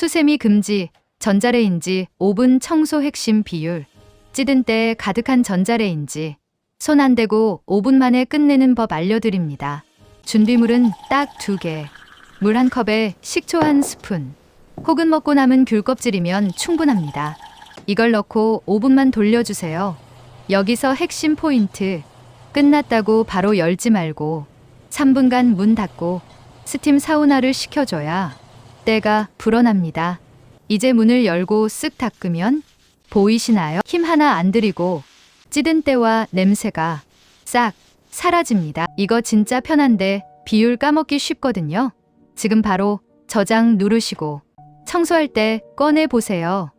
수세미 금지, 전자레인지 오븐 청소 핵심 비율. 찌든 때 가득한 전자레인지. 손 안 대고 5분 만에 끝내는 법 알려드립니다. 준비물은 딱 2개. 물 1컵에 식초 1스푼. 혹은 먹고 남은 귤 껍질이면 충분합니다. 이걸 넣고 5분만 돌려주세요. 여기서 핵심 포인트. 끝났다고 바로 열지 말고 3분간 문 닫고 스팀 사우나를 식혀줘야 때가 불어납니다. 이제 문을 열고 쓱 닦으면 보이시나요? 힘 하나 안 들이고 찌든 때와 냄새가 싹 사라집니다. 이거 진짜 편한데 비율 까먹기 쉽거든요. 지금 바로 저장 누르시고 청소할 때 꺼내 보세요.